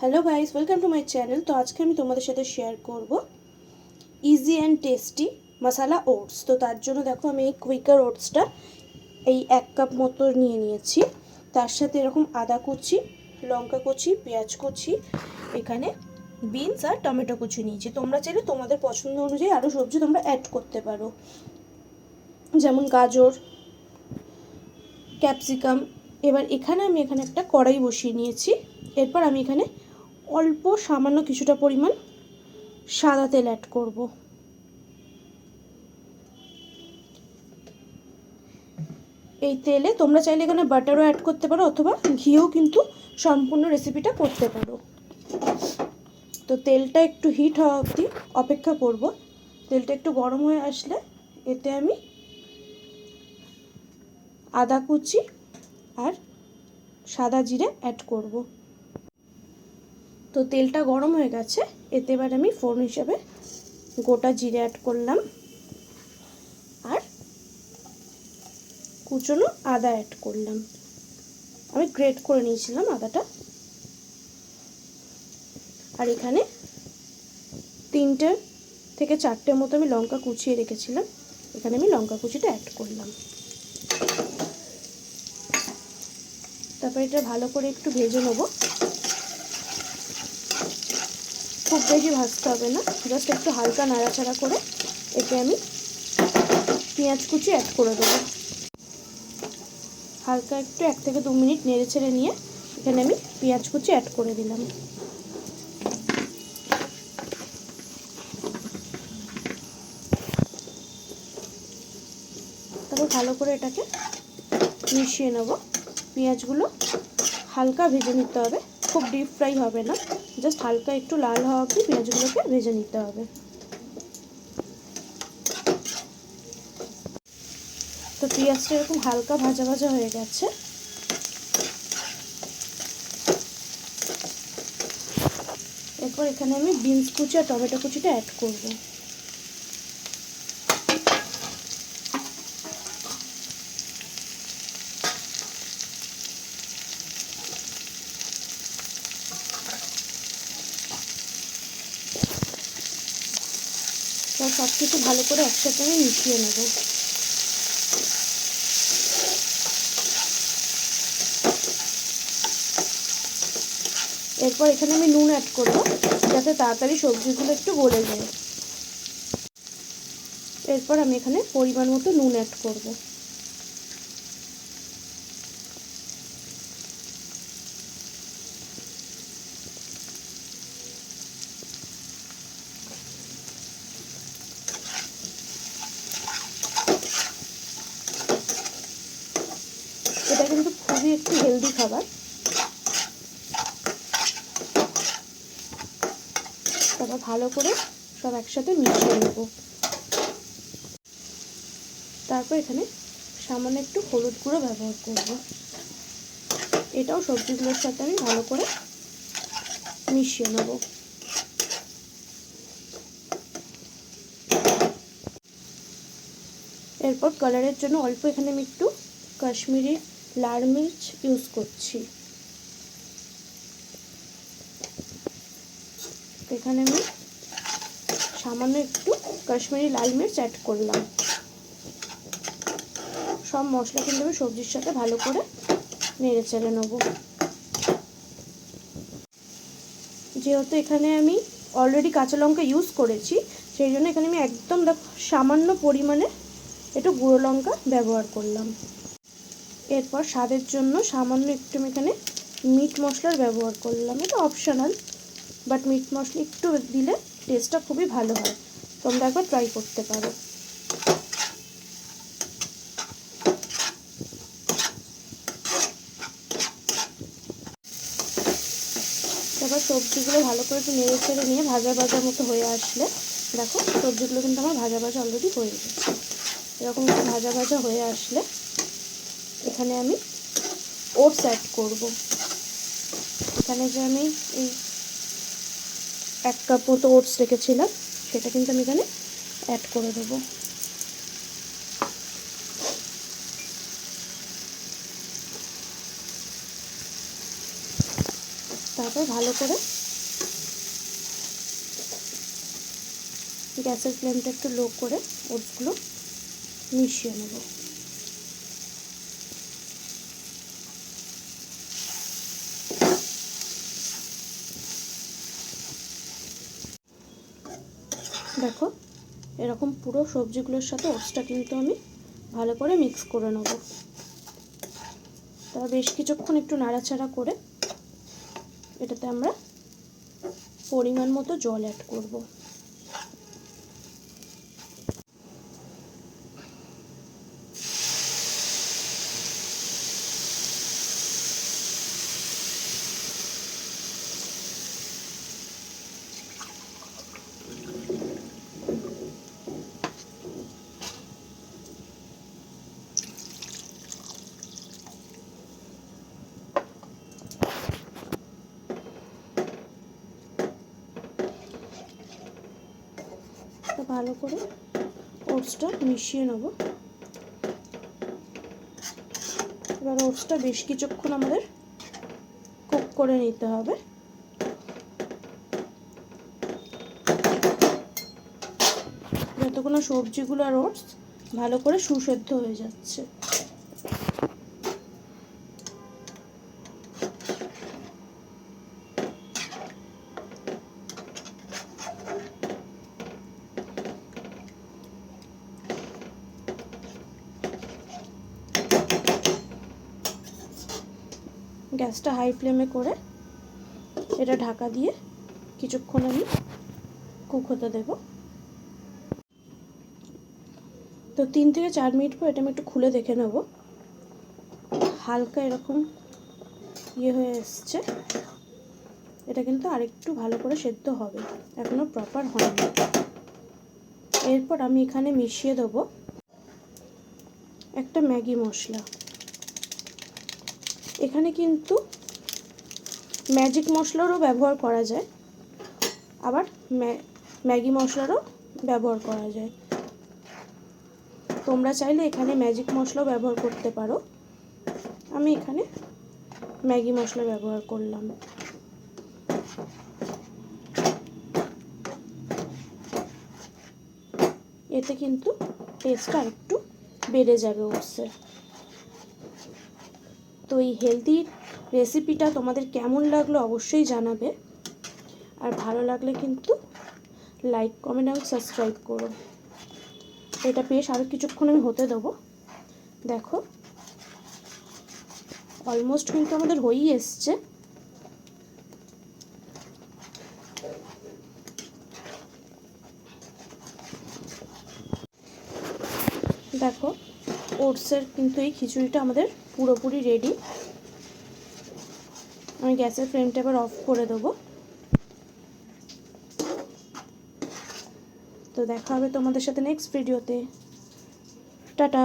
Hello guys, welcome to my channel. तो आज के আমি তোমাদের সাথে শেয়ার করব easy and tasty masala oats. তো তার জন্য দেখো আমি এই কুইকার ওটসটা এই 1 কাপ মতো নিয়ে নিয়েছি। তার সাথে এরকম আদা কুচি, লঙ্কা কুচি, পেঁয়াজ কুচি, এখানে বিনস আর টমেটো কুচি নিয়েছি। তোমরা চাইলে তোমাদের পছন্দ অনুযায়ী আরও সবজি তোমরা অ্যাড করতে পারো, যেমন গাজর, ক্যাপসিকাম। এবার এখানে আমি একটা কড়াই বসিয়ে নিয়েছি। এরপর আমি এখানে অল্প সামান্য কিছুটা পরিমাণ সাদা তেল অ্যাড করব। এই তেলে তোমরা চাইলে এখানে বাটারও অ্যাড করতে পারো অথবা ঘিও কিন্তু সম্পূর্ণ রেসিপিটা করতে পারো। তো তেলটা একটু হিট হওয়া অবধি অপেক্ষা করব। তেলটা একটু গরম হয়ে আসলে এতে আমি আদা কুচি আর সাদা জিরে অ্যাড করব। তো তেলটা গরম হয়ে গেছে, এতে এবার আমি ফোড়ন হিসেবে গোটা জিরে অ্যাড করলাম আর কুচনো আদা অ্যাড করলাম। আমি গ্রেট করে নিয়েছিলাম আদাটা। আর এখানে 3টে থেকে 4টে মতো আমি লঙ্কা কুচিয়ে রেখেছিলাম, এখানে আমি লঙ্কা কুচিটা অ্যাড করলাম। তারপর এটা ভালো করে একটু ভেজে নেব। খুব বেশি ভাজতে হবে না, জাস্ট একটু হালকা নাড়াচাড়া করে এতে আমি পেঁয়াজ কুচি অ্যাড করে দেবো। হালকা একটু 1 থেকে 2 মিনিট নেড়ে ছেড়ে নিয়ে এখানে আমি পেঁয়াজ কুচি অ্যাড করে দিলাম। তারপর ভালো করে এটাকে মিশিয়ে নেব। পেঁয়াজগুলো হালকা ভেজে নিতে হবে, খুব ডিপ ফ্রাই হবে না, জাস্ট হালকা একটু লাল হওয়া অবধি পেঁয়াজগুলোকে ভেজে নিতে হবে। তো পেঁয়াজটা এরকম হালকা ভাজা ভাজা হয়ে গেছে। এরপর এখানে আমি বিনস কুচি আর টমেটো কুচিটা অ্যাড করব। তো সব কিছু ভালো করে একসাথে আমি মিশিয়ে নেব। এরপর এখানে আমি নুন অ্যাড করব যাতে তাড়াতাড়ি সবজিগুলো একটু গলে যায়। এরপর আমি এখানে পরিমাণ মতো নুন অ্যাড করব। এটা কিন্তু খুবই একটু হেলদি খাবার। তারপর ভালো করে সব একসাথে মিশিয়ে নেব। তারপর এখানে সামান্য একটু হলুদ গুঁড়ো ব্যবহার করব। এটাও সবজিগুলোর সাথে আমি ভালো করে মিশিয়ে নেব। এরপর কালারের জন্য অল্প এখানে আমি একটু কাশ্মীরি লাল মির্চ ইউজ করছি। এখানে আমি সামান্য একটু কাশ্মীরি লাল মির্চ অ্যাড করলাম। সব মশলা কিন্তু আমি সবজির সাথে ভালো করে নেড়ে চেড়ে নেব। যেহেতু এখানে আমি অলরেডি কাঁচা লঙ্কা ইউজ করেছি, সেই জন্য এখানে আমি একদম সামান্য পরিমাণে একটু গুঁড়ো লঙ্কা ব্যবহার করলাম। এরপর স্বাদের জন্য সামান্য একটু আমি এখানে মিট মশলার ব্যবহার করলাম। এটা অপশনাল, বাট মিট মশলা একটু দিলে টেস্টটা খুবই ভালো হয়। তোমরা একবার ট্রাই করতে পারো। এবার সবজিগুলো ভালো করে একটু নেড়ে ছেড়ে নিয়ে ভাজা ভাজা মতো হয়ে আসলে, দেখো সবজিগুলো কিন্তু আমার ভাজা ভাজা অলরেডি হয়ে গেছে। এরকম একটু ভাজা ভাজা হয়ে আসলে এখানে আমি ওটস অ্যাড করব। এখানে যে আমি এই 1 কাপ মতো ওটস রেখেছিলাম সেটা কিন্তু আমি এখানে অ্যাড করে দেবো। তারপর ভালো করে গ্যাসের ফ্লেমটা একটু লো করে ওটসগুলো মিশিয়ে নেব। দেখো এরকম পুরো সবজিগুলোর সাথে ওটসটা কিন্তু আমি ভালো করে মিক্স করে নেব। তারপর বেশ কিছুক্ষণ একটু নাড়াচাড়া করে এটাতে আমরা পরিমাণ মতো জল অ্যাড করব। ভালো করে ওটসটা মিশিয়ে নেব। এবার ওটসটা বেশ কিছুক্ষণ আমাদের কুক করে নিতে হবে। যতক্ষণ সবজিগুলো আর ওটস ভালো করে সুসেদ্ধ হয়ে যাচ্ছে। গ্যাসটা হাই ফ্লেমে করে এটা ঢাকা দিয়ে কিছুক্ষণ আমি কুক হতে দেব। তো 3 থেকে 4 মিনিট পর এটা আমি একটু খুলে দেখে নেব। হালকা এরকম হয়ে এসছে। এটা কিন্তু আরেকটু ভালো করে সেদ্ধ হবে, এখনো প্রপার হয়নি। এরপর আমি এখানে মিশিয়ে দেব একটা ম্যাগি মশলা। এখানে কিন্তু ম্যাজিক মশলারও ব্যবহার করা যায়, আবার ম্যাগি মশলারও ব্যবহার করা যায়। তোমরা চাইলে এখানে ম্যাজিক মশলাও ব্যবহার করতে পারো। আমি এখানে ম্যাগি মশলা ব্যবহার করলাম। এতে কিন্তু টেস্টটা একটু বেড়ে যাবে ওটসের। তো এই হেলদি রেসিপিটা তোমাদের কেমন লাগলো অবশ্যই জানাবে, আর ভালো লাগলে কিন্তু লাইক, কমেন্ট এবং সাবস্ক্রাইব করো। এটা বেশ আরও কিছুক্ষণ আমি হতে দেবো। দেখো অলমোস্ট কিন্তু আমাদের হয়েই এসছে। দেখো ওটসের কিন্তু এই খিচুড়িটা আমাদের পুরোপুরি রেডি। আমি গ্যাসের ফ্লেমটা এবার অফ করে দেবো। তো দেখা হবে তোমাদের সাথে নেক্সট ভিডিওতে। টাটা।